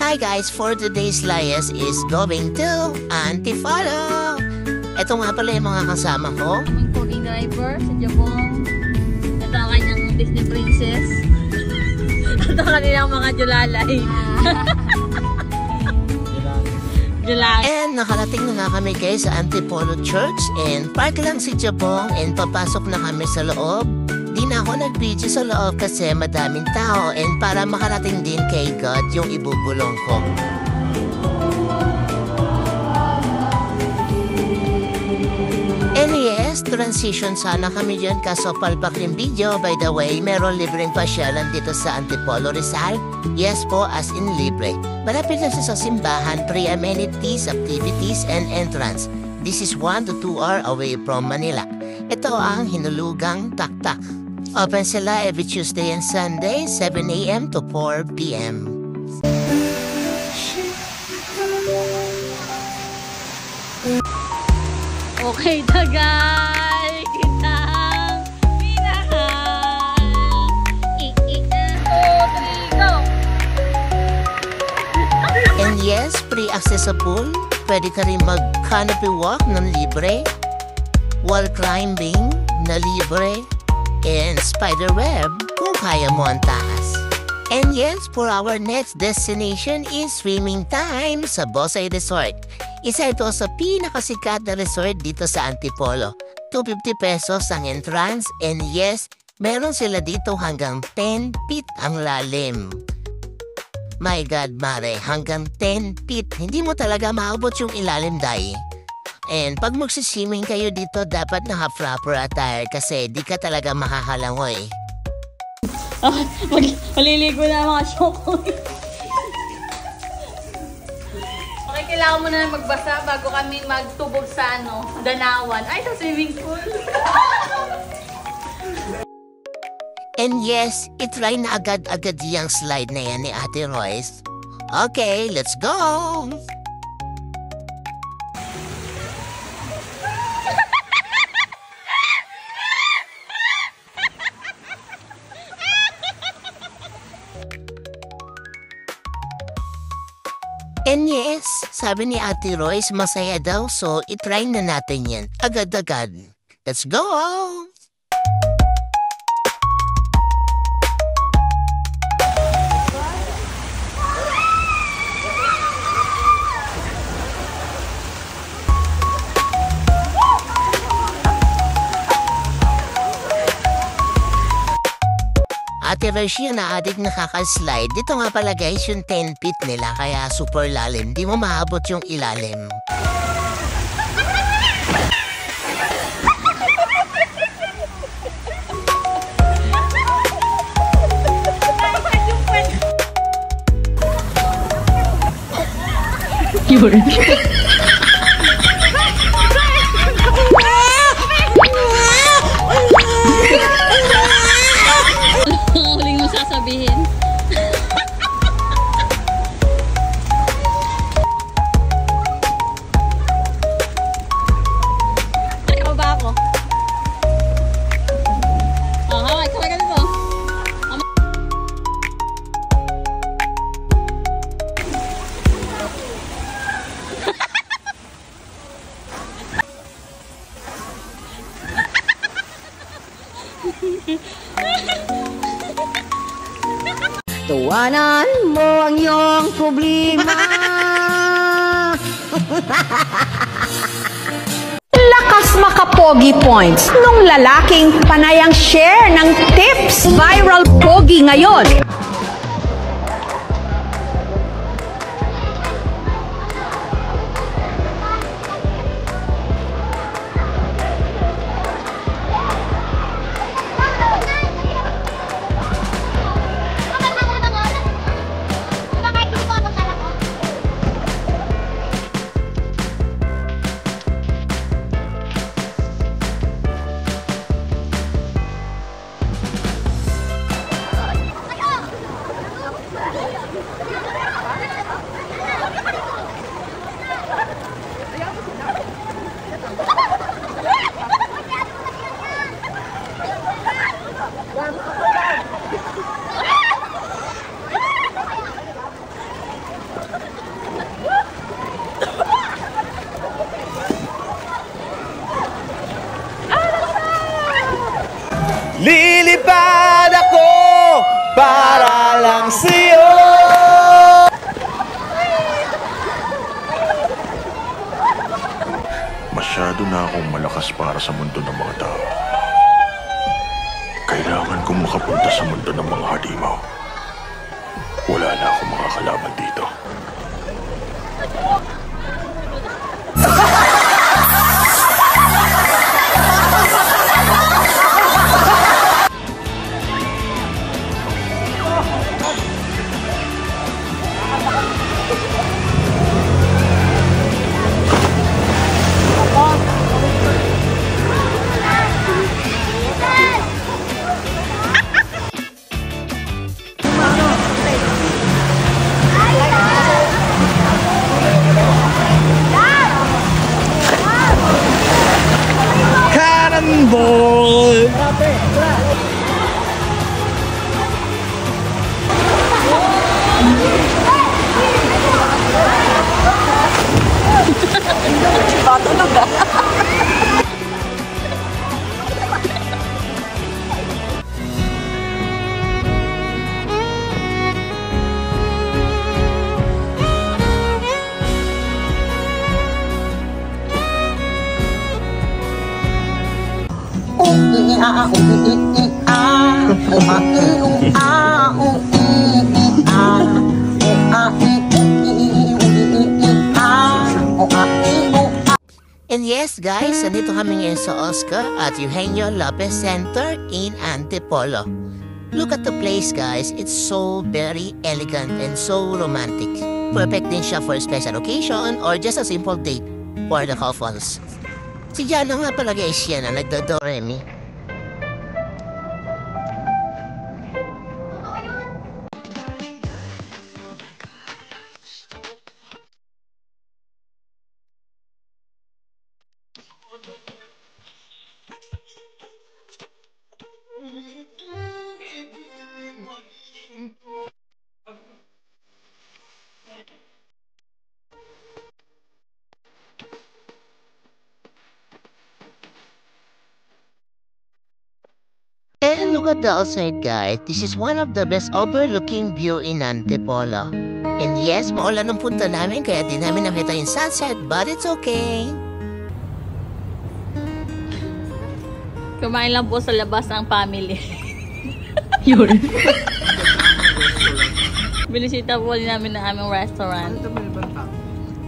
Hi guys, for today's layas is going to Antipolo. Ito nga pala yung mga kasama ko. Ang pogi driver sa Jabong. Ito ang kanyang Disney princess. Ito ang kanilang mga julalay. Julalay. And nakarating na nga kami guys sa Antipolo Church. And park lang si Jabong and papasok na kami sa loob. Di na ako nag-video sa loob kasi madaming tao and para makarating din kay God yung ibubulong ko. And yes, transition sana kami dyan kaso palpak yung video. By the way, meron libreng pasyalan dito sa Antipolo, Rizal. Yes po, as in libre. Malapit lang sa simbahan, pre-amenities, activities, and entrance. This is 1 to 2 hours away from Manila. Ito ang Hinulugang Taktak. Open sila every Tuesday and Sunday, 7 a.m. to 4 p.m. Okay na guys! Kitang minahal! Go! And yes, pre-accessible. Pwede ka rin mag-canopy walk ng libre, wall climbing na libre, and spiderweb kung kaya mo ang taas. And yes, for our next destination is swimming time sa Bosay Resort. Isa ito sa pinakasikat na resort dito sa Antipolo. 250 pesos ang entrance and yes, meron sila dito hanggang 10 feet ang lalim. My God, Mare, hanggang 10 feet. Hindi mo talaga maabot yung ilalim, Day. And pag magsiswimming kayo dito, dapat naka-proper attire kasi di ka talaga makakalangoy. Maliligo na mga shokoy. Okay, kailangan mo na magbasa bago kami magtubog sa Danawan. Ay, sa swimming pool. And yes, itry na agad-agad yung slide na yan ni Ate Royce. Okay, let's go! And yes, sabi ni Ate Royce, masaya daw, so itry na natin yan. Agad-agad. Let's go! Ate Royce yung na-addict nakaka-slide. Dito nga pala guys yung 10 feet nila kaya super lalim. Di mo maabot yung ilalim. Huling mo sasabihin. Teka ba ako? Oh, hawak. Kaway ka dito. Tuwanan mo ang iyong problema. Lakas makapogi points nung lalaking panayang share ng tips. Viral pogi ngayon. para lang sa'yo. Masyado na akong malakas para sa mundo ng mga tao. Kailangan kong makapunta sa mundo ng mga halimaw. Wala na akong mga kalaban dito. Cannonball! And yes guys, nandito kami ngayon sa Oscar at Eugenio Lopez Center in Antipolo. Look at the place guys, it's so very elegant and so romantic. Perfect din siya for a special occasion or just a simple date for the couples. Si Jano nga pala guys yan na nagdo-do-re-mi. And look at the outside guys, this is one of the best overlooking view in Antipolo. And yes, maulan ang punta namin kaya di namin nakita yung sunset, but it's okay. Kumain lang po sa labas ang family. Yun. Binisita po din namin na aming restaurant.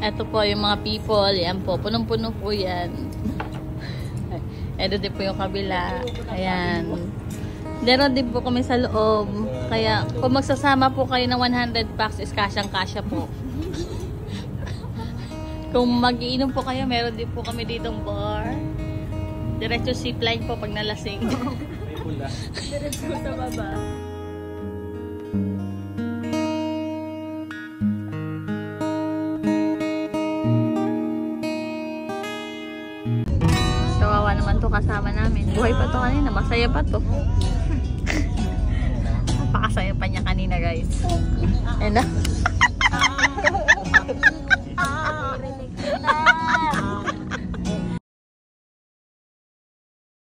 Ito po yung mga people. Yan po. Punong-puno po yan. Ito din po yung kabila. Ayan. Meron din po kami sa loob. Kaya kung magsasama po kayo ng 100 packs is kasyang-kasya po. Kung mag-iinom po kayo, meron din po kami ditong bar. Diretso zipline po pag nalasing. Diretso sa baba. Kawawa naman to kasama namin. Buhay pa to kanina. Masaya pa to. Napakasaya pa niya kanina guys. Ayan na.